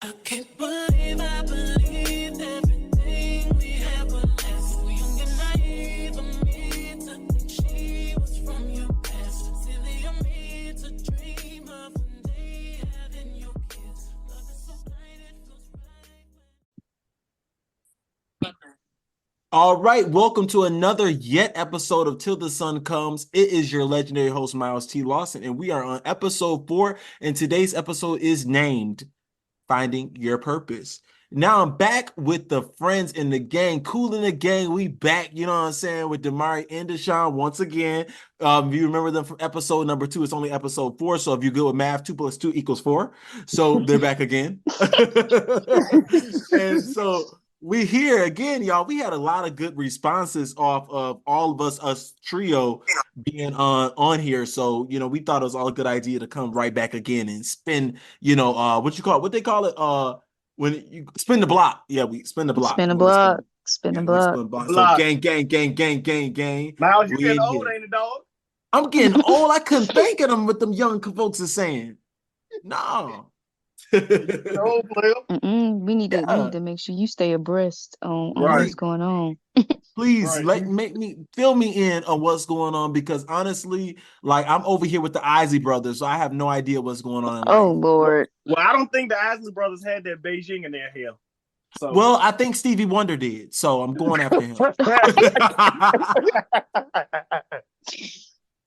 I can't believe I believed everything we had was less. So young and naive of me to think she was from your past. Silly of me to dream of one day having your kiss. Love is so blind, it feels right. All right, welcome to another yet episode of Till the Sun Comes. It is your legendary host, Miles T. Lawson, and we are on episode 4, and today's episode is named Finding Your Purpose. Now I'm back with the friends in the gang, cool in the gang. We back, you know what I'm saying, with Demarre and Deshawn once again. If you remember them from episode number 2, it's only episode 4. So if you go with math, 2 plus 2 equals 4. So they're back again. And so we here again, y'all. We had a lot of good responses off of all of us trio being on here. So, we thought it was all a good idea to come right back again and spin, what they call it? When you spin the block. Yeah, we spin the block. Spin the block. Spin the block. So gang. Miles, you We getting in old, here. ain't it, dog? I'm getting old. I couldn't think of them what them young folks are saying. No. Getting old, player. We need to make sure you stay abreast on Right. what's going on. Please Right. fill me in on what's going on, because honestly, like, I'm over here with the Isley brothers, so I have no idea what's going on in Oh life. Lord. Well, I don't think the Isley brothers had that Beijing in their hair. So Well, I think Stevie Wonder did, so I'm going after him.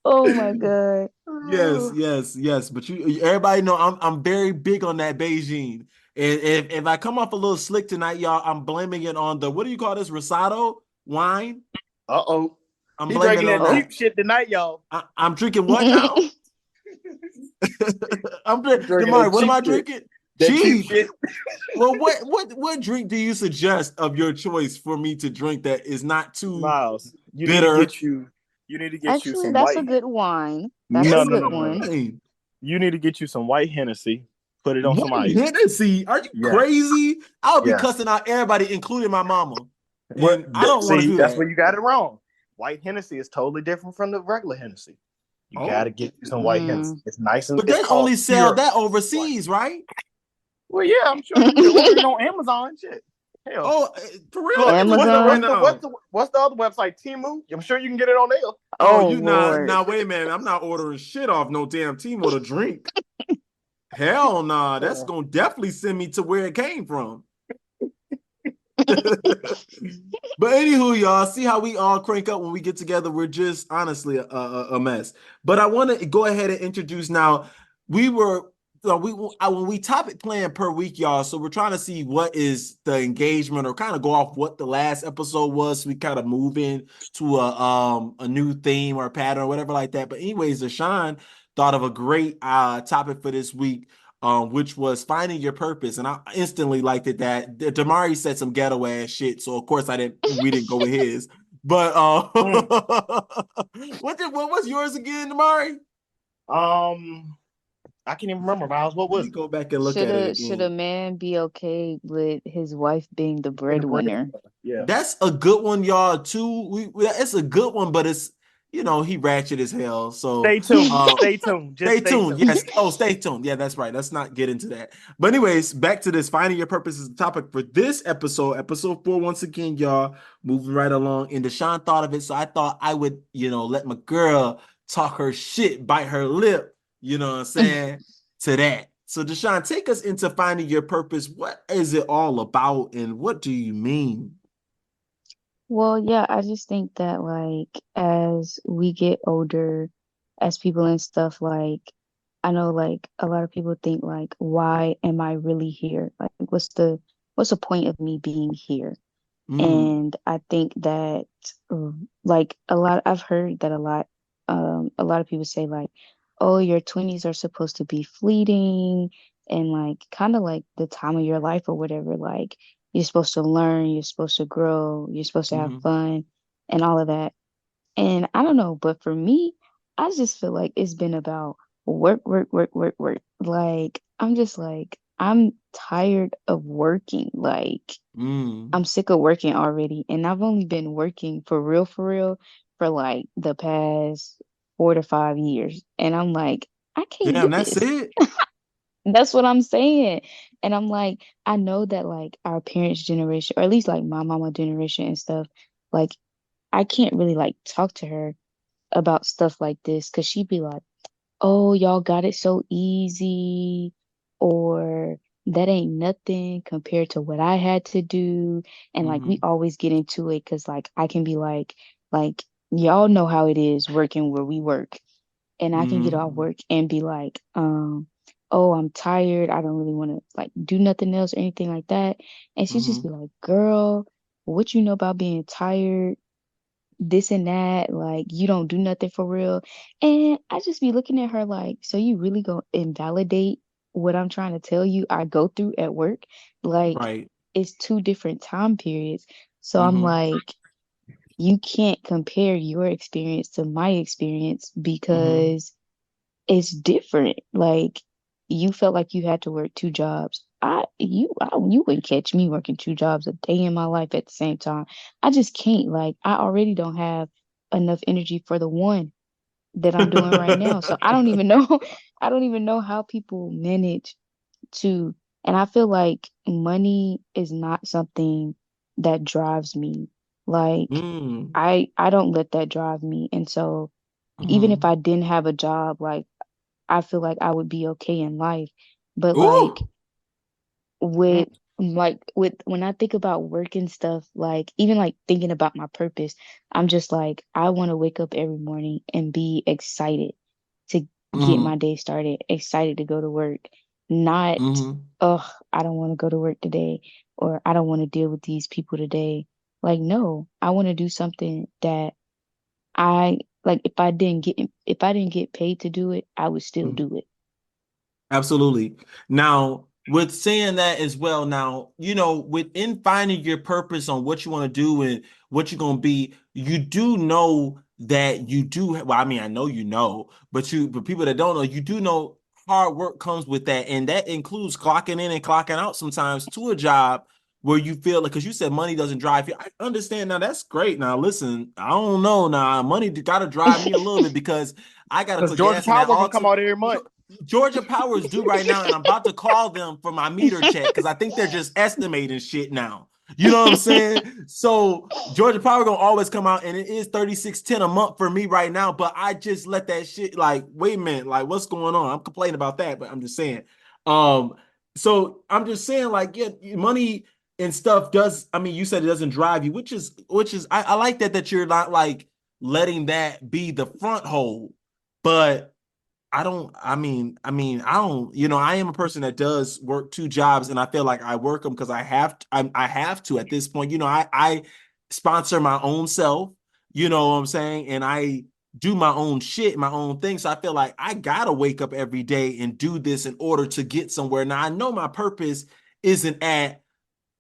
Oh my God. Yes. But everybody know I'm very big on that Beijing. And if I come off a little slick tonight, y'all, I'm blaming it on the, what do you call this, Rosado wine? Uh-oh. I'm He blaming drinking it on that that. cheap shit tonight, y'all. I'm drinking what now? I'm drinking. Demarre, what am I drinking? That cheap Cheap. shit. Well, what drink do you suggest of your choice for me to drink that is not too Miles, you bitter? need to get you Actually, some that's white. a good wine. That's No, a no, good no, no, one. no. You need to get you some white Hennessy. Put it on some ice. Hennessy? Are you Yeah. crazy? I would be Yeah. cussing out everybody, including my mama. Well, And I don't want to do that's that. where you got it wrong. White Hennessy is totally different from the regular Hennessy. You gotta get you some white Hennessy. It's nice and But they it's called only sell pure that overseas, right? Well, yeah, I'm sure you can order it on Amazon. Shit. Hell. Oh, for real? Look, Amazon? what's the other website? Temu? I'm sure you can get it on there. Oh, you Lord. now wait a minute. I'm not ordering shit off no damn Timo to drink. Hell nah. That's gonna definitely send me to where it came from. But anywho, y'all, see how we all crank up when we get together. We're just honestly a mess. But I want to go ahead and introduce now. When we topic plan per week, y'all. So we're trying to see what is the engagement, or kind of go off what the last episode was. So we kind of move in to a new theme or pattern or whatever like that. But anyways, Deshawn thought of a great topic for this week, which was finding your purpose. And I instantly liked it that Demarre said some ghetto ass shit. So of course we didn't go with his. But what was yours again, Demarre? I can't even remember, Miles. What was You it? go back and look at it again. Should a man be okay with his wife being the breadwinner? Yeah. That's a good one, y'all, too. It's a good one, but it's, he ratchet as hell. So Stay tuned. Stay tuned. Just stay tuned. Yes. Oh, stay tuned. Yeah, that's right. Let's not get into that. But anyways, back to this. Finding your purpose is the topic for this episode. Episode 4, once again, y'all, moving right along. And Deshawn thought of it, so I thought I would, let my girl talk her shit, bite her lip, you know what I'm saying, to that. So Deshawn, take us into finding your purpose. What is it all about, and what do you mean? Well, yeah, I just think that, like, as we get older, as people and stuff, like, I know, like, a lot of people think, like, why am I really here? Like, what's the point of me being here? And I think that, like, I've heard that a lot of people say, like, oh, your 20s are supposed to be fleeting, and, like, kind of like the time of your life or whatever. Like, you're supposed to learn, you're supposed to grow, you're supposed to have fun and all of that. And I don't know, but for me, I just feel like it's been about work, work, work, work, work. Like, I'm just like, I'm tired of working. Like, I'm sick of working already. And I've only been working for real, for like the past 4 to 5 years. And I'm like, I can't Damn, do that's this. it? That's what I'm saying. And I'm like, I know that like our parents' generation, or at least like my mama generation and stuff, like I can't really like talk to her about stuff like this because she'd be like, oh, y'all got it so easy, or that ain't nothing compared to what I had to do. And like we Mm-hmm. always get into it because like I can be like, y'all know how it is working where we work. And I can get off Mm-hmm. work and be like, oh, I'm tired. I don't really want to like do nothing else or anything like that. And she'd just Mm-hmm. be like, girl, what you know about being tired? This and that, like you don't do nothing for real. And I just be looking at her like, so you really gonna invalidate what I'm trying to tell you I go through at work? Like Right. it's two different time periods. So I'm Mm-hmm. like, you can't compare your experience to my experience Mm-hmm. because it's different. Like you felt like you had to work two jobs. You wouldn't catch me working two jobs a day in my life at the same time. I just can't. Like I already don't have enough energy for the one that I'm doing right now. So I don't even know I don't even know how people manage to, and I feel like money is not something that drives me. Like Mm. I don't let that drive me. And so even if Mm-hmm. I didn't have a job, like I feel like I would be okay in life. But like Ooh. with with when I think about work and stuff, like even like thinking about my purpose, I'm just like I want to wake up every morning and be excited to get Mm-hmm. my day started, excited to go to work, not Mm-hmm. I don't want to go to work today or I don't want to deal with these people today. Like no, I want to do something that I like if I didn't get paid to do it, I would still do it. Absolutely. Now, with saying that as well, now, within finding your purpose on what you want to do and what you're going to be, you do know that you do. Well, I mean, I know but people that don't know, you do know hard work comes with that. And that includes clocking in and clocking out sometimes to a job where you feel like, because you said money doesn't drive you. I understand now. That's great. Now, listen, I don't know. Now, money got to drive me a little bit because I got to Because put Georgia gas in that Power gonna come auto. out every month. Georgia Power is due right now, and I'm about to call them for my meter check because I think they're just estimating shit now. You know what I'm saying? So Georgia Power gonna always come out, and it is 36.10 a month for me right now. But I just let that shit like, wait a minute, like what's going on? I'm complaining about that, but I'm just saying. Um, so I'm just saying, like, yeah, money and stuff does. I mean, you said it doesn't drive you, which is I like that you're not like letting that be the front hole, but I don't, I am a person that does work two jobs and I feel like I work them because I have to at this point. I sponsor my own self, you know what I'm saying? And I do my own shit, my own thing. So I feel like I gotta wake up every day and do this in order to get somewhere. Now I know my purpose isn't at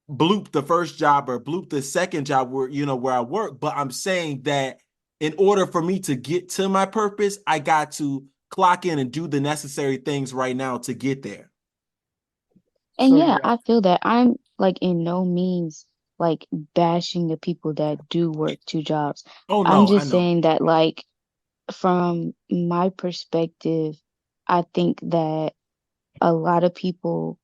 bloop the first job or bloop the second job where I work, but I'm saying that in order for me to get to my purpose, I got to clock in and do the necessary things right now to get there. And So yeah, yeah, I feel that I'm like in no means like bashing the people that do work two jobs. Oh I'm no, I just know. saying that like from my perspective, I think that a lot of people,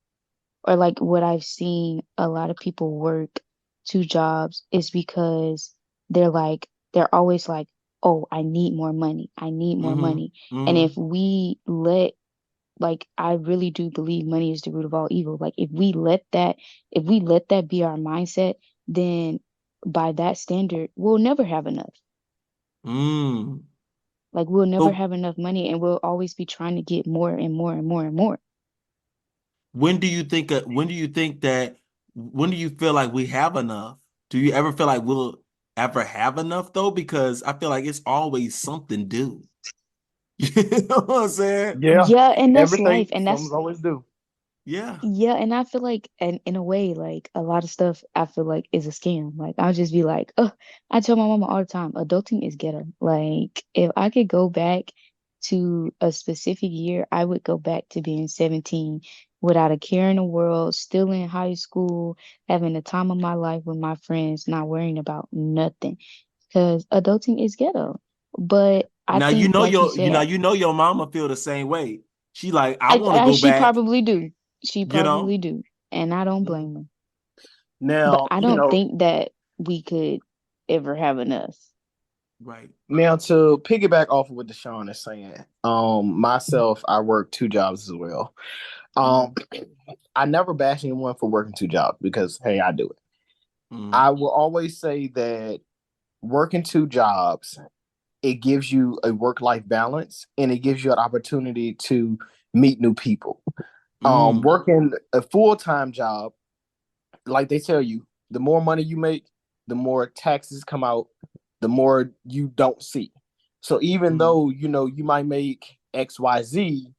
or like what I've seen, a lot of people work two jobs is because they're always like, oh, I need more money. I need more Mm-hmm. money. And if Mm-hmm. we let like I really do believe money is the root of all evil. Like if we let that be our mindset, then by that standard, we'll never have enough. Mm. Like we'll never But have enough money and we'll always be trying to get more and more and more and more. when do you feel like we have enough? Do you ever feel like we'll ever have enough though? Because I feel like it's always something due. You know what I'm saying? yeah, Yeah, and that's life. everything And some that's always do. Yeah. yeah, and I feel like and in a way, like a lot of stuff I feel like is a scam. Like I'll just be like, oh, I tell my mama all the time, adulting is ghetto. Like if I could go back to a specific year, I would go back to being 17 without a care in the world, still in high school, having the time of my life with my friends, not worrying about nothing. Because adulting is ghetto. But I Now think, like you you know said, your mama feel the same way. She like, I want to go She back, probably do. She you know? probably do. And I don't Mhm. blame her. But Now, I don't think that we could ever have enough. Right. now to piggyback off of what Deshawn is saying, myself, I work two jobs as well. Um, I never bash anyone for working two jobs because hey, I do it. Mm-hmm. I will always say that working two jobs, it gives you a work-life balance and it gives you an opportunity to meet new people. Mm-hmm. Working a full-time job, like they tell you, the more money you make, the more taxes come out, the more you don't see. So even Mm-hmm. though you might make XYZ,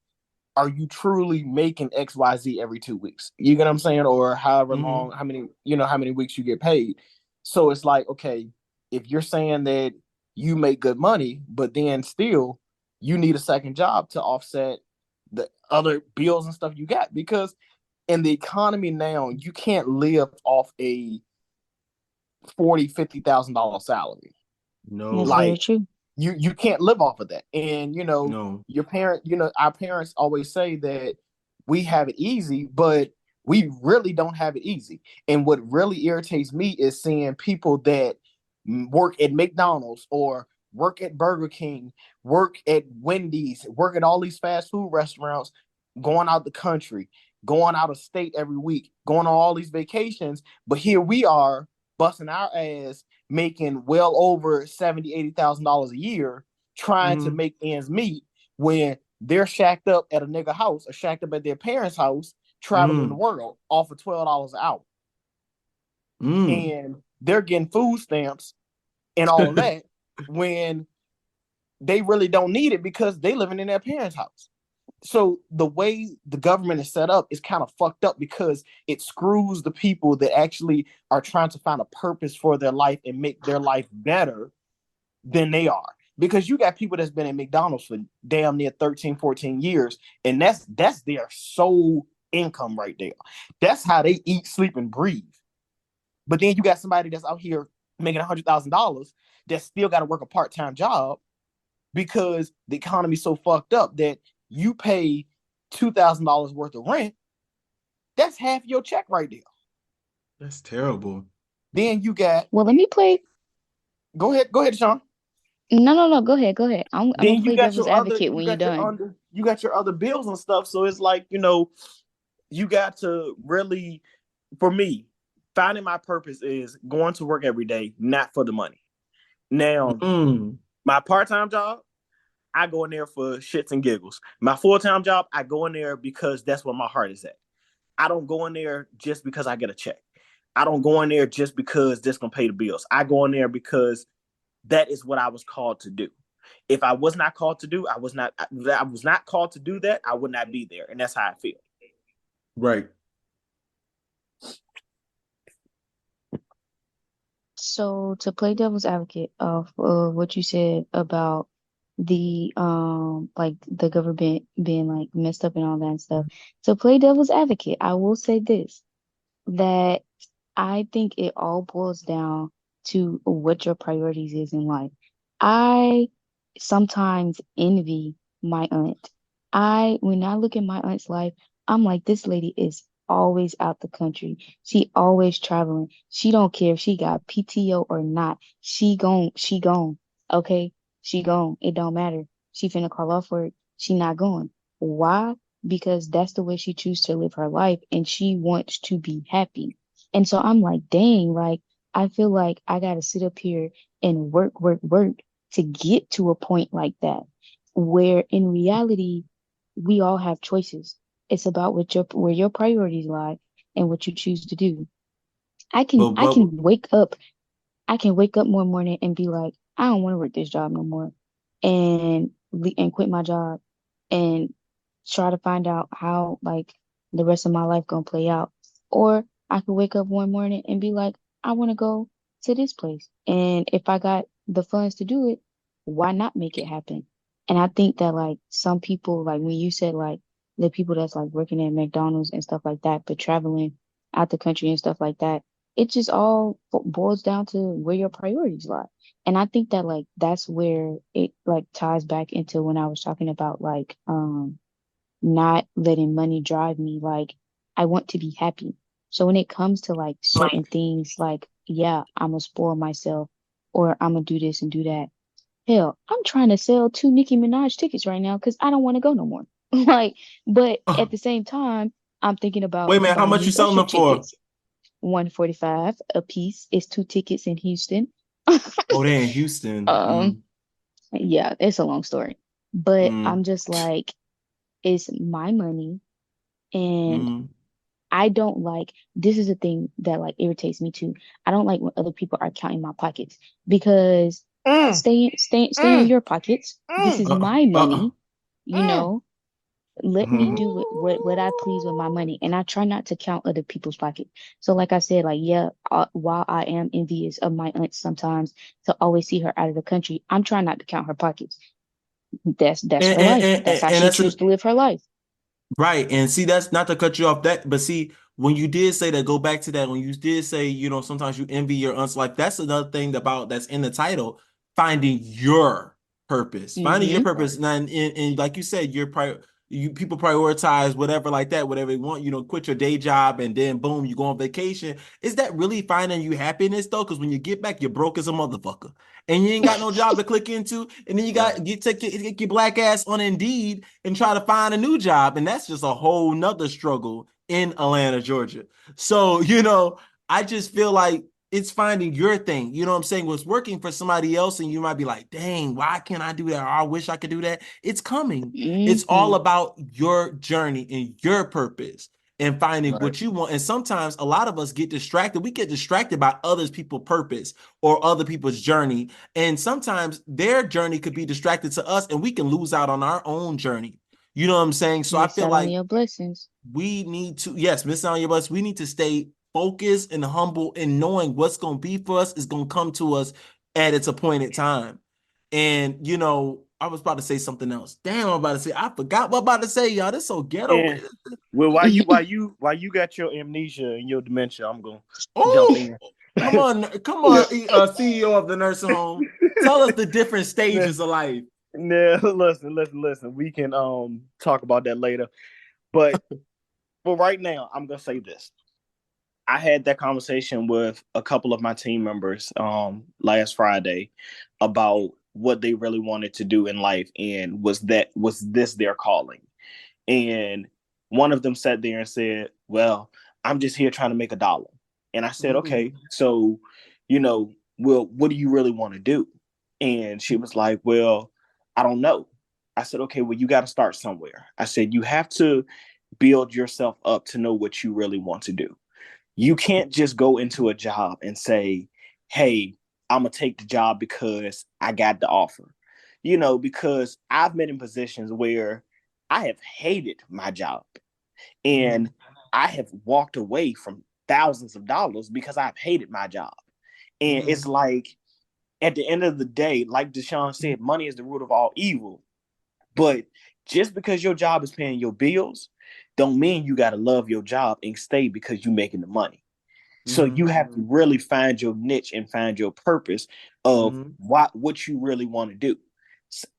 are you truly making XYZ every 2 weeks? You get what I'm saying? Or however Mm-hmm. long, how many weeks you get paid. So it's like, okay, if you're saying that you make good money, but then still you need a second job to offset the other bills and stuff you got, because in the economy now, you can't live off a 40, $50,000 salary. That's No. very Like true. you can't live off of that. And No. our parents always say that we have it easy, but we really don't have it easy. And what really irritates me is seeing people that work at McDonald's or work at Burger King, work at Wendy's, work at all these fast food restaurants, going out the country, going out of state every week, going on all these vacations. But here we are busting our ass, making well over $70,000-$80,000 a year, trying to Mm-hmm. make ends meet when they're shacked up at a nigga house or shacked up at their parents' house, traveling the Mm-hmm. world off of $12 an hour. Mm. And they're getting food stamps and all of that when they really don't need it because they living in their parents' house. So the way the government is set up is kind of fucked up because it screws the people that actually are trying to find a purpose for their life and make their life better than they are. Because you got people that's been at McDonald's for damn near 13, 14 years, and that's their sole income right there. That's how they eat, sleep, and breathe. But then you got somebody that's out here making $100,000 that still got to work a part-time job because the economy's so fucked up that you pay $2,000 worth of rent. That's half your check right there. That's terrible. Then you got Well, let me play. go ahead, Sean. No. Go ahead. Go ahead. I'm gonna Then you play got devil's your other advocate when you're done. you got your other bills and stuff. So it's like, you got to really, for me, finding my purpose is going to work every day, not for the money. Now, Mm. my part-time job, I go in there for shits and giggles. My full-time job, I go in there because that's where my heart is at. I don't go in there just because I get a check. I don't go in there just because this gonna pay the bills. I go in there because that is what I was called to do. If I was not called to do, I was not called to do that, I would not be there. And that's how I feel. Right. So to play devil's advocate of what you said about the like the government being like messed up and all that stuff. To play devil's advocate, I will say this, that I think it all boils down to what your priorities is in life. I sometimes envy my aunt. When I look at my aunt's life, I'm like, this lady is always out the country. She always traveling. She don't care if she got PTO or not. She gone. Okay? She gone. It don't matter. She finna call off work. She not going. Why? Because that's the way she chooses to live her life and she wants to be happy. And so I'm like, dang, like I feel like I gotta sit up here and work to get to a point like that. Where in reality, we all have choices. It's about where your priorities lie and what you choose to do. I can But I but can wake up I can wake up one morning and be like, I don't want to work this job no more, and quit my job and try to find out how like the rest of my life gonna play out. Or I could wake up one morning and be like, I want to go to this place, and if I got the funds to do it, why not make it happen? And I think that like some people, like when you said like the people that's like working at McDonald's and stuff like that, but traveling out the country and stuff like that, it just all boils down to where your priorities lie. And I think that like that's where it like ties back into when I was talking about like not letting money drive me. Like, I want to be happy. So when it comes to like certain things, like, yeah, I'm gonna spoil myself or I'm gonna do this and do that. Hell, I'm trying to sell 2 Nicki Minaj tickets right now because I don't want to go no more. Like, but at the same time, I'm thinking about Wait, man, how buying much you me selling Usher them for? tickets. 145 a piece is 2 tickets in Houston. Oh, they in Houston. Um, yeah, it's a long story. But Mm, I'm just like, it's my money, and mm, I don't like, this is a thing that like irritates me too. I don't like when other people are counting my pockets because Mm, stay in mm, your pockets. This mm, is uh, my uh, money, you mm. know. Let me mhm. do what I please with my money, and I try not to count other people's pockets. So, like I said, like yeah, while I am envious of my aunt sometimes to always see her out of the country, I'm trying not to count her pockets. That's And, her and, life. and, That's and how and she that's chooses an to live her life. Right. And see, that's not to cut you off that, but see, when you did say that, go back to that, when you did say, sometimes you envy your aunt's life, that's another thing about that's in the title, finding your purpose. Finding your Mm-hmm. purpose. And like you said, people prioritize whatever like that, whatever they want, quit your day job and then boom, you go on vacation. Is that really finding you happiness though? Because when you get back, you're broke as a motherfucker. And you ain't got no job to click into, and then you got Right. get your black ass on Indeed and try to find a new job. And that's just a whole nother struggle in Atlanta, Georgia. So, I just feel like it's finding your thing. You know what I'm saying? What's working for somebody else, and you might be like, dang, why can't I do that? Or I wish I could do that. It's coming. It's all Mm-hmm. about your journey and your purpose and finding Right. what you want. And sometimes a lot of us get distracted. We get distracted by other people's purpose or other people's journey. And sometimes their journey could be distracted to us and we can lose out on our own journey. You know what I'm saying? So I Miss feel out on like your blessings. we need to, yes, miss out on your bus. We need to stay focused and humble and knowing what's going to be for us is going to come to us at its appointed time. And, I was about to say something else. Damn, I'm about to say, I forgot what I'm about to say, y'all. This so ghetto. And well, while you got your amnesia and your dementia, I'm gonna jump Oh, in. come on, CEO of the nursing home. Tell us the different Nah, stages of life. nah, listen. We can talk about that later. But right now, I'm gonna say this. I had that conversation with a couple of my team members last Friday about what they really wanted to do in life and was this their calling. And one of them sat there and said, well, I'm just here trying to make $1. And I said, Mm, okay, so, well, what do you really want to do? And she was like, well, I don't know. I said, okay, well, you got to start somewhere. I said, you have to build yourself up to know what you really want to do. You can't just go into a job and say, hey, I'm going to take the job because I got the offer. Because I've been in positions where I have hated my job and mm, I have walked away from thousands of dollars because I've hated my job. And it's mm, like, at the end of the day, like Deshawn said, money is the root of all evil. But just because your job is paying your bills, don't mean you got to love your job and stay because you're making the money. So mm, you have to really find your niche and find your purpose of mm. what you really want to do.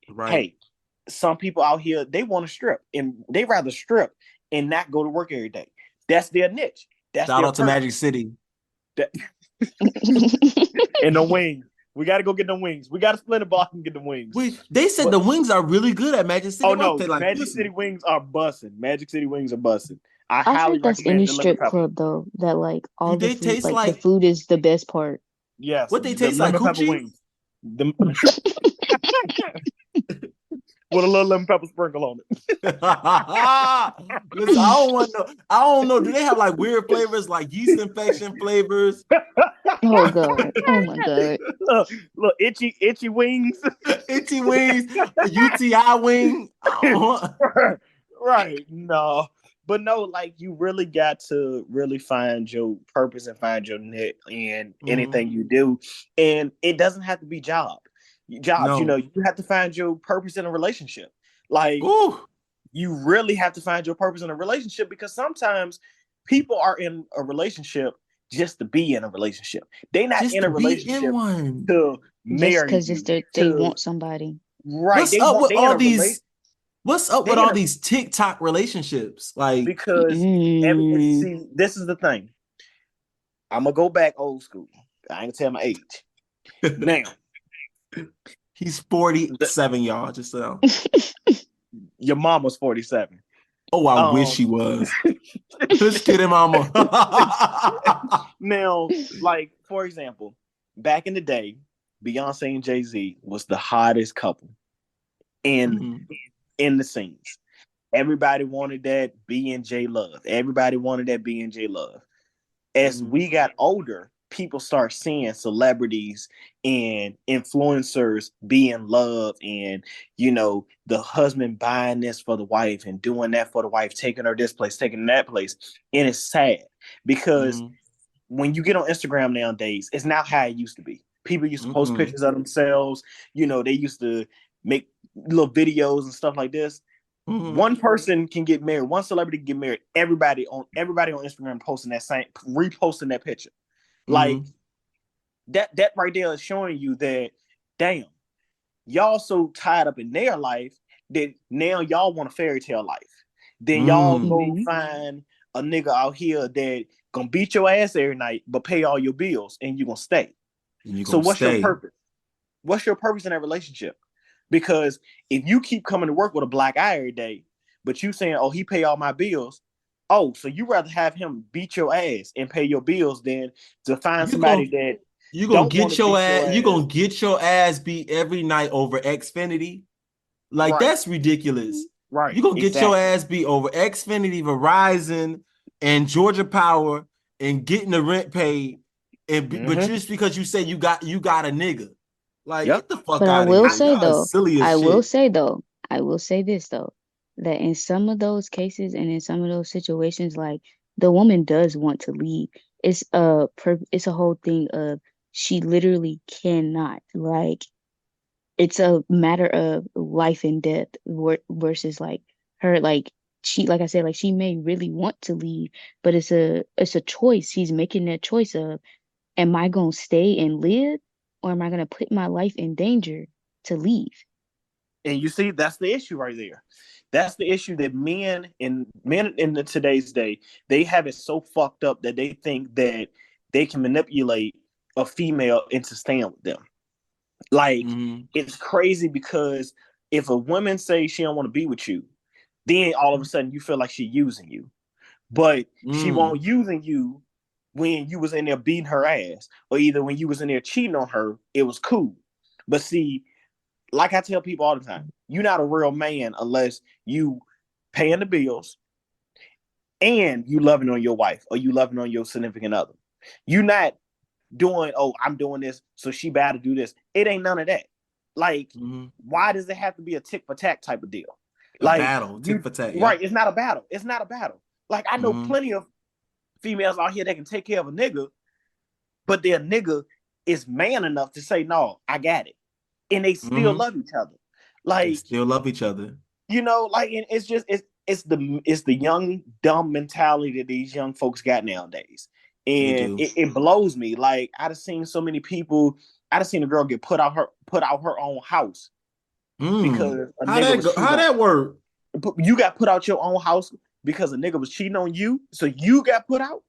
Right. Hey, some people out here, they want to strip and they rather strip and not go to work every day. That's their niche. That's Shout their out to Magic purpose. City. That, and the wings. We got to go get the wings. We got to split the block and get the wings. They said But the wings are really good at Magic City. oh What no, they like Magic City pussy? wings are busting. Magic City wings are busting. I I highly heard that's any recommend the lemon strip pepper. club though, that like Do all the they food, taste like the like food is the best part. Yes, what they the taste like? lemon pepper Coochie? wings. The, with a little lemon pepper sprinkle on it. Listen, I don't want no. I don't know. Do they have like weird flavors, like yeast infection flavors? Oh God. Oh my God. Look, itchy wings. Itchy wings, a UTI wing. Right. No. But no, like you really got to really find your purpose and find your niche in Mhm. anything you do. And it doesn't have to be jobs, No. you have to find your purpose in a relationship. Like Ooh, you really have to find your purpose in a relationship because sometimes people are in a relationship just to be in a relationship. They're not just in to a be in relationship one. to Just marry because you. they To want somebody. right, What's up with they in all a these? What's up They with in all a, these TikTok relationships? Like, because Mm. see, this is the thing. I'm gonna go back old school. I ain't gonna tell my age. Now, he's the, 47, y'all. Just so. your mama's 47. Oh, I wish he was. Let's get him, mama. Now, like for example, back in the day, Beyonce and Jay-Z was the hottest couple in Mhm. in the scenes. Everybody wanted that B and J love. Everybody wanted that B and J love. As Mhm. we got older, people start seeing celebrities and influencers be in love, and the husband buying this for the wife and doing that for the wife, taking her this place, taking that place. And it's sad because Mhm. when you get on Instagram nowadays, it's not how it used to be. People used to post Mhm. pictures of themselves. They used to make little videos and stuff like this. Mhm. One person can get married, one celebrity can get married. Everybody on Instagram posting that same, reposting that picture. Like Mhm. that right there is showing you that, damn, y'all so tied up in their life that now y'all want a fairy tale life. Then y'all Mhm. go Mhm. find a nigga out here that gonna beat your ass every night, but pay all your bills, and you gonna stay. And you're So gonna what's your stay. purpose? What's your purpose in that relationship? Because if you keep coming to work with a black eye every day, but you saying, "Oh, he pay all my bills," oh, so you rather have him beat your ass and pay your bills than to find You somebody gonna that you gonna don't want get to your beat ass. your You ass. gonna get your ass beat every night over Xfinity. Like Right, that's ridiculous. right, You gonna get your exactly. ass beat over Xfinity, Verizon, and Georgia Power, and getting the rent paid, but Mm-hmm. just because you say you got a nigga, like Yep. get the fuck But out of here. Y'all are silly as I will shit. say though, I will say this though, that in some of those cases and in some of those situations, like the woman does want to leave. It's a whole thing of she literally cannot. Like it's a matter of life and death versus like her like I said, like she may really want to leave, but it's a choice. He's making that choice of, am I gonna stay and live, or am I gonna put my life in danger to leave? And you see, that's the issue right there. That's the issue that men in today's day, they have it so fucked up that they think that they can manipulate a female into staying with them. Like Mm-hmm. it's crazy because if a woman says she don't want to be with you, then all of a sudden you feel like she's using you. But she Mm. won't using you when you was in there beating her ass, or either when you was in there cheating on her, it was cool. But see, like I tell people all the time, you're not a real man unless you paying the bills and you loving on your wife or you loving on your significant other. You not doing, oh, I'm doing this, so she better do this. It ain't none of that. Like, Mm-hmm. why does it have to be a tick for tack type of deal? A Like, battle, tick you for tat. right, Yep. it's not a battle. It's not a battle. Like, I know Mm-hmm. plenty of females out here that can take care of a nigga, but their nigga is man enough to say, no, I got it. And they still Mm-hmm. love each other. They Like, still love each other. like, and it's the young dumb mentality that these young folks got nowadays, They and do. it blows me. Like I've seen so many people. I've seen a girl get put out her own house Mm. because a How nigga that was go? cheating How on. that work? You got put out your own house because a nigga was cheating on you, so you got put out.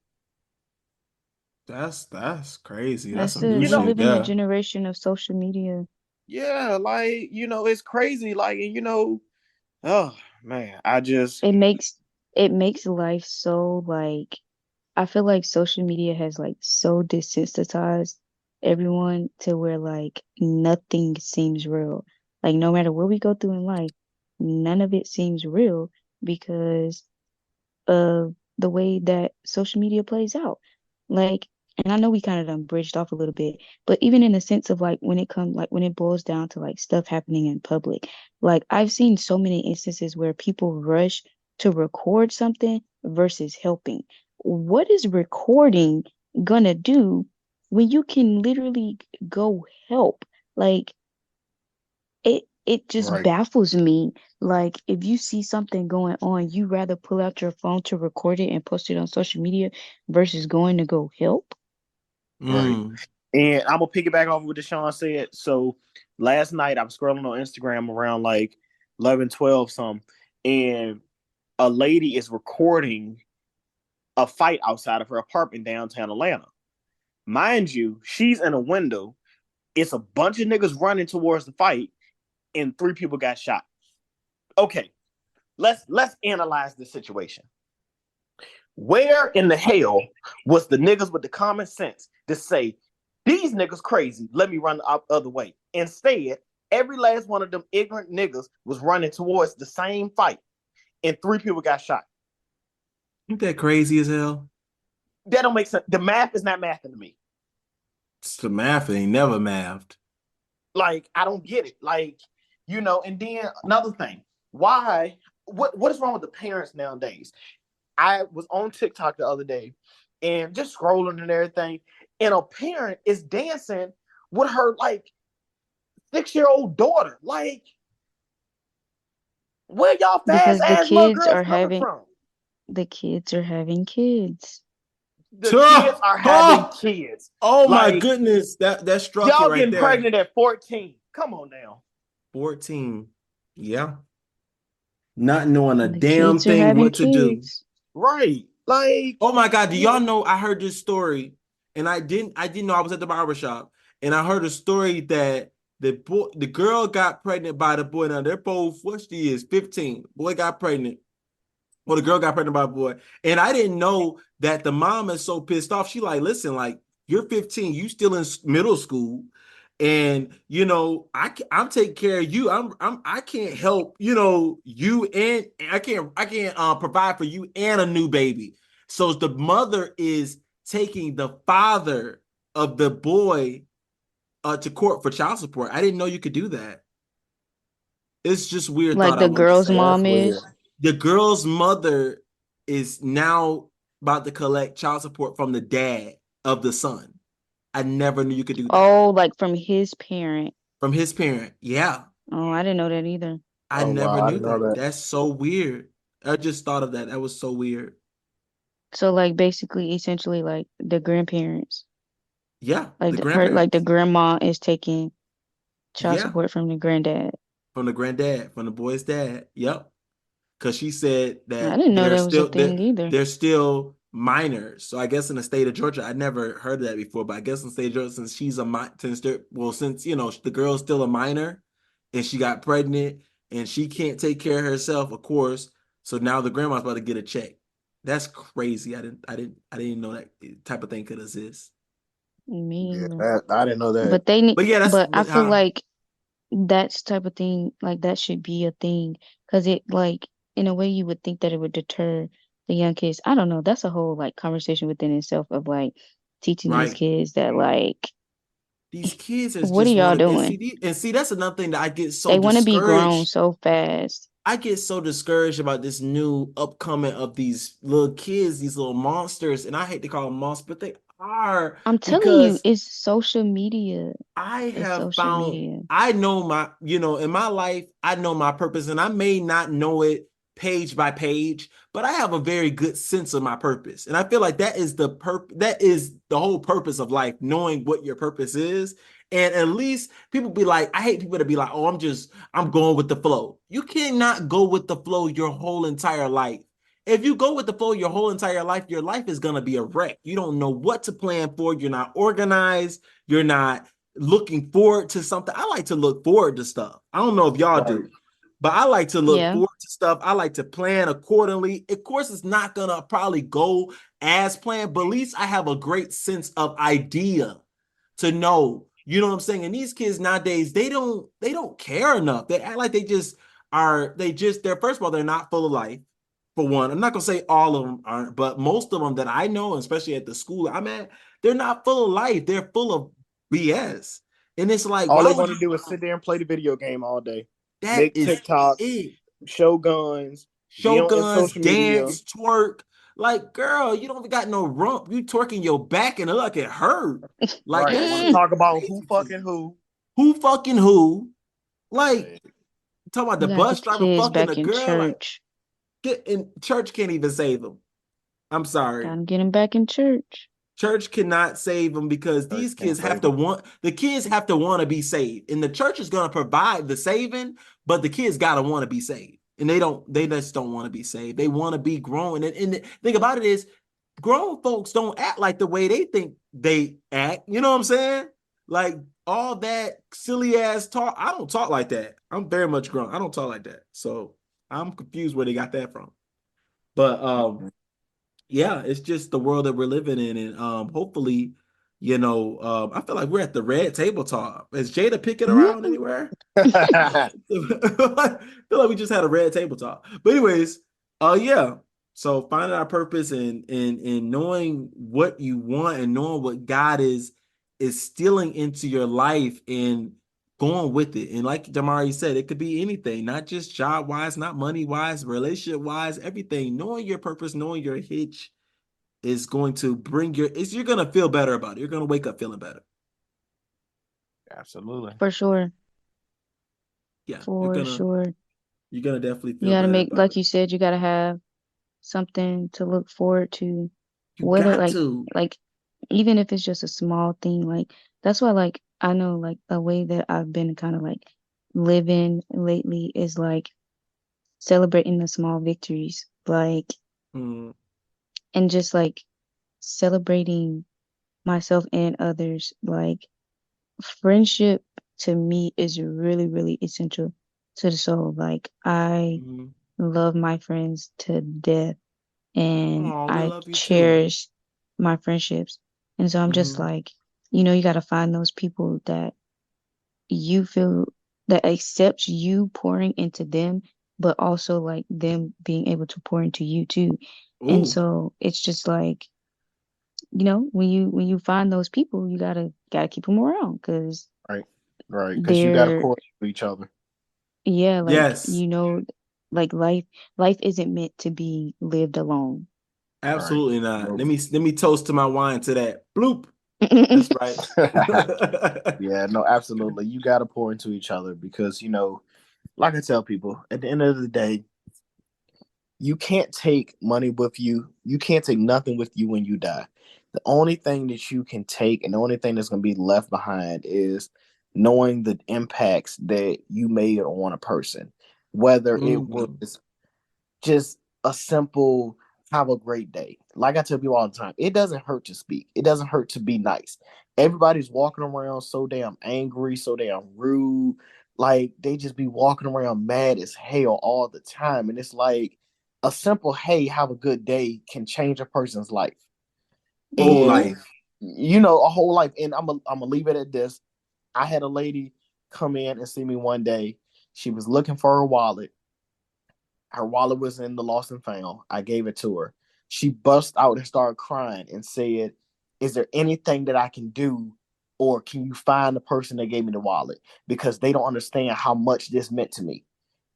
That's crazy. That's That's some new we You know, shit live in a there. generation of social media. yeah, like it's crazy. Like, and oh man, I just It makes it makes life so like, I feel like social media has like so desensitized everyone to where like nothing seems real. Like no matter what we go through in life, none of it seems real because of the way that social media plays out. Like, and I know we kind of done bridged off a little bit, but even in the sense of like when it boils down to like stuff happening in public, like I've seen so many instances where people rush to record something versus helping. What is recording gonna do when you can literally go help? Like it just right. baffles me. Like if you see something going on, you rather pull out your phone to record it and post it on social media versus going to go help. Right. Mm. And I'm gonna piggyback off what Deshawn said. So last night I was scrolling on Instagram around like 11, 12, some, and a lady is recording a fight outside of her apartment downtown Atlanta. Mind you, she's in a window. It's a bunch of niggas running towards the fight, and 3 people got shot. Okay, let's analyze this situation. Where in the hell was the niggas with the common sense to say, these niggas crazy, let me run the other way? Instead, every last one of them ignorant niggas was running towards the same fight, and 3 people got shot. Ain't that crazy as hell? That don't make sense. The math is not mathing to me. It's the math ain't never mathed. Like, I don't get it. Like, you know, and then another thing, why, what is wrong with the parents nowadays? I was on TikTok the other day and just scrolling and everything, and a parent is dancing with her like 6-year-old daughter. Like, where y'all fast Because the ass little kids girls are coming having from? the kids are having kids. The kids are having kids. Oh my Like, goodness, that struck it y'all right getting there. pregnant at 14. Come on now. 14. Yeah. Not knowing a The damn kids are thing having what to do. kids. Right. Like, Oh my God, do y'all know I heard this story and I didn't know I was at the barbershop and I heard a story that the girl got pregnant by the boy. Now they're both, what she is, 15. Boy got pregnant. Well, the girl got pregnant by a boy. And I didn't know that the mom is so pissed off. She like, listen, like, you're 15, you still in middle school. And you know, I'm taking care of you. I can't help, you know, you, and I can't provide for you and a new baby. So the mother is taking the father of the boy to court for child support. I didn't know you could do that. It's just weird Like thought I the wanted to girl's say. mom is. The girl's mother is now about to collect child support from the dad of the son. I never knew you could do that. Oh, like from his parent. From his parent. Yeah. Oh, I didn't know that either. I oh, never wow, I knew didn't know that. that. That's so weird. I just thought of that. That was so weird. So like basically essentially like the grandparents. Yeah. Like The like the grandparents. grandma is taking child Yeah. support from the granddad. From the granddad, from the boy's dad. Yep. Because she said I that didn't know that was a thing either. they're still minors. So I guess in the state of Georgia, I never heard of that before. But I guess in the state of Georgia, since she's since you know the girl's still a minor, and she got pregnant, and she can't take care of herself, of course. So now the grandma's about to get a check. That's crazy. I didn't know that type of thing could exist. Me Yeah, either. I didn't know that. But they need, But yeah, that's but I feel like that's type of thing, like that should be a thing. Because it like in a way you would think that it would deter the young kids. I don't know. That's a whole like conversation within itself of like teaching these right. kids that like These kids is what are just y'all want to doing? and see that's another thing that I get so They want to be grown discouraged. so fast. I get so discouraged about this new upcoming of these little kids, these little monsters, and I hate to call them monsters, but they are I'm telling you, because it's social media. I It's have social found media. I know my, you know, in my life, I know my purpose, and I may not know it page by page, but I have a very good sense of my purpose. And I feel like that is that is the whole purpose of life, knowing what your purpose is. And at least people be like, I hate people to be like, oh, I'm going with the flow. You cannot go with the flow your whole entire life. If you go with the flow your whole entire life, your life is going to be a wreck. You don't know what to plan for. You're not organized. You're not looking forward to something. I like to look forward to stuff. I don't know if y'all do, but I like to look Yeah. forward to stuff. I like to plan accordingly. Of course, it's not gonna probably go as planned, but at least I have a great sense of idea to know. You know what I'm saying? And these kids nowadays, they don't care enough. They act like they're first of all, they're not full of life. For one, I'm not gonna say all of them aren't, but most of them that I know, especially at the school I'm at, they're not full of life. They're full of BS. And it's like, All why they would want to you? do is sit there and play the video game all day, That make is TikToks, it. show guns, be on Shoguns, social media. dance, twerk. Like, girl, you don't got no rump. You twerking your back and it like it hurt. Like, Right. that Want shit to is talk about who crazy to fucking me. who. Who fucking who? Like, Right. talking about You the gotta bus get the driver kids fucking a back in girl. Like, church. get in church can't even save them. I'm sorry. Gotta get them back in church. Church cannot save them because Church these can't kids have save to them. want to be saved, and the church is going to provide the saving, but the kids gotta want to be saved, and they just don't want to be saved. They want to be grown. And the thing about it is, grown folks don't act like the way they think they act. You know what I'm saying? Like all that silly ass talk. I don't talk like that. I'm very much grown. I don't talk like that. So I'm confused where they got that from. But yeah, it's just the world that we're living in, and hopefully, I feel like we're at the red table talk. Is Jada picking around anywhere? I feel like we just had a red table talk. But anyways, yeah. So finding our purpose and knowing what you want and knowing what God is stealing into your life and going with it. And like Demarre said, it could be anything, not just job wise, not money wise, relationship wise, everything. Knowing your purpose, knowing your hitch is going to you're going to feel better about it. You're going to wake up feeling better. Absolutely. For sure. Yeah. For sure. You're going to definitely feel You gotta better make, about like it. you said, you gotta have something to look forward to. You Whether got to. like even if it's just a small thing, like that's why like I know like a way that I've been kind of like living lately is like celebrating the small victories. Like Mm, and just like celebrating myself and others. Like friendship to me is really, really essential to the soul. Like I mm. love my friends to death and Oh, we I love you too. cherish my friendships. And so I'm just Mm-hmm. like, you got to find those people that you feel that accepts you pouring into them, but also like them being able to pour into you too. And Oh, so it's just like, when you find those people, you gotta keep them around because Right. Right. Because you got to they're pour into each other. yeah, like yes, like life isn't meant to be lived alone. Right. absolutely not. Nope. Let me toast to my wine to that. Bloop. That's right. Yeah, no, absolutely. You got to pour into each other because, like I tell people, at the end of the day, you can't take money with you. You can't take nothing with you when you die. The only thing that you can take and the only thing that's going to be left behind is knowing the impacts that you made on a person, whether it was Mm. just a simple have a great day. Like I tell people all the time, it doesn't hurt to speak. It doesn't hurt to be nice. Everybody's walking around so damn angry, so damn rude. Like they just be walking around mad as hell all the time. And it's like a simple hey, have a good day can change a person's life. Whole And life. a whole life. And I'm gonna leave it at this. I had a lady come in and see me one day. She was looking for her wallet. Her wallet was in the lost and found. I gave it to her. She bust out and started crying and said, "Is there anything that I can do, or can you find the person that gave me the wallet? Because they don't understand how much this meant to me."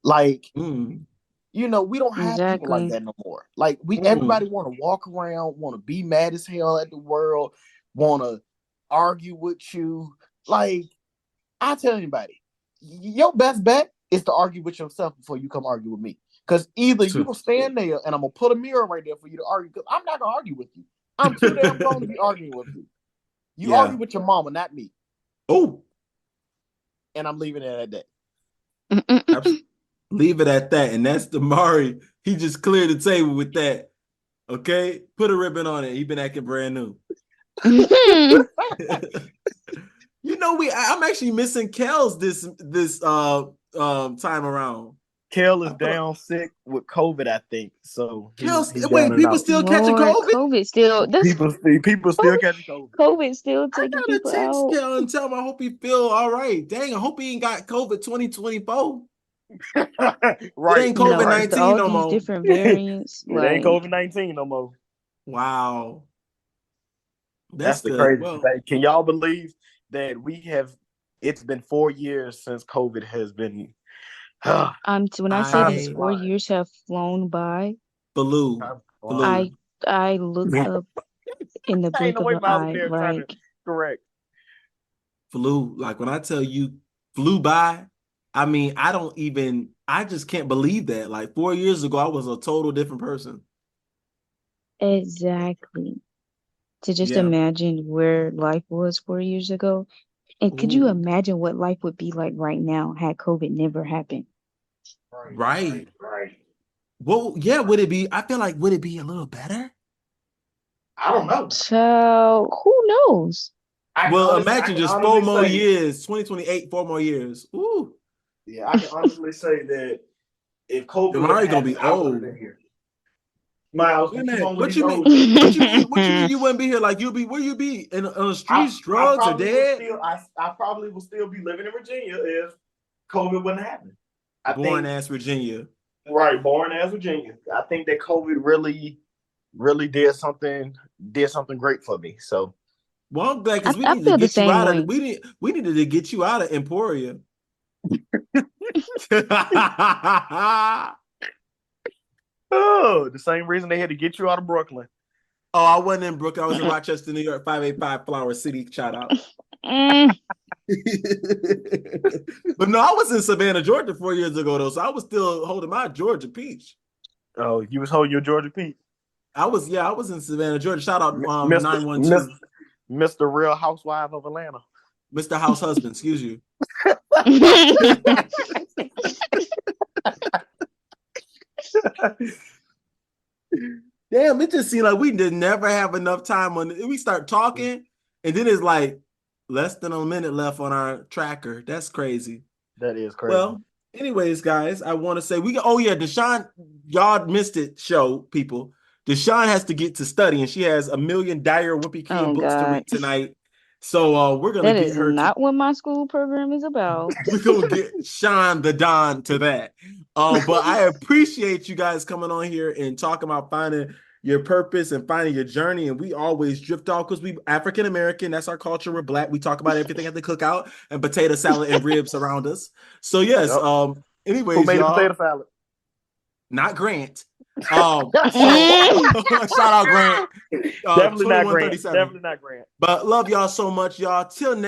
Like, Mm. we don't have people like Exactly. that no more. Like, Mm. everybody want to walk around, want to be mad as hell at the world, want to argue with you. Like, I tell anybody, your best bet is to argue with yourself before you come argue with me. Because either you gonna stand there and I'm gonna put a mirror right there for you to argue. Because I'm not gonna argue with you. I'm too damn grown to be arguing with you. You argue Yeah. with your mama, not me. Oh, And I'm leaving it at that. abs- leave it at that. And that's Demarre. He just cleared the table with that. Okay, put a ribbon on it. He been acting brand new. I'm actually missing Kels this time around. Kel I is feel like down sick with COVID, I think. So Kels. he's down Wait, and people out. still catching Lord, COVID? COVID still that's People still COVID, catching COVID. COVID still I taking gotta people text out. Kel and tell him I hope he feel all right. Dang, I hope he ain't got COVID 2024. It Right, ain't COVID No, right. with 19 all no these more. different It variants, ain't like COVID-19 no more. Wow, that's That's the good. crazy Well, thing. Can y'all believe that it's been 4 years since COVID has been time when I say these is I 4 years have flown by, flew, Time is flying. I flew. I looked up in the Ain't blink no of way an Miles over eye, there trying to like correct. Flew. Like when I tell you flew by, I mean, I just can't believe that. Like 4 years ago, I was a total different person. exactly. To just Yeah. imagine where life was 4 years ago. And could you Ooh. imagine what life would be like right now had COVID never happened? Right. Well, yeah, would it be? I feel like would it be a little better? I don't know. So who knows? Well, imagine just 4 more years, 2028, 4 more years. Ooh. Yeah, I can honestly say that if COVID Demarre gonna be old. here. Miles, What you mean? What you mean? What you mean you wouldn't be here? Like you'll be where you be in on the streets, drugs or dead? I probably would still be living in Virginia if COVID wouldn't happen. Born as Virginia. Right, born as Virginia. I think that COVID really did something great for me. So, well, I'm glad because we I needed to feel the get you out same of we needed to get you out of Emporia. oh, the same reason they had to get you out of Brooklyn. Oh, I wasn't in Brooklyn. I was in Rochester, New York, 585 Flower City. Shout out. But no, I was in Savannah, Georgia 4 years ago, though. So I was still holding my Georgia peach. Oh, you was holding your Georgia peach? I was in Savannah, Georgia. Shout out 912. Mr. Real Housewife of Atlanta. Mr. House Husband, excuse you. Damn, it just seemed like we did never have enough time on it. We start talking, and then it's like less than a minute left on our tracker. That's crazy. That is crazy. Well, anyways, guys, I want to say Deshawn, y'all missed it, show people. Deshawn has to get to study, and she has a million dire Whoopi King books to read tonight. So we're gonna get her. That is not what my school program is about. We're gonna get Sean the Don to that. But I appreciate you guys coming on here and talking about finding your purpose and finding your journey. And we always drift off because we African American. That's our culture. We're Black. We talk about everything at the cookout and potato salad and ribs around us. So yes. Yep. Anyways, who made the potato salad? Not Grant. Shout out Grant. Definitely not Grant. Definitely not Grant. But love y'all so much, y'all. Till next.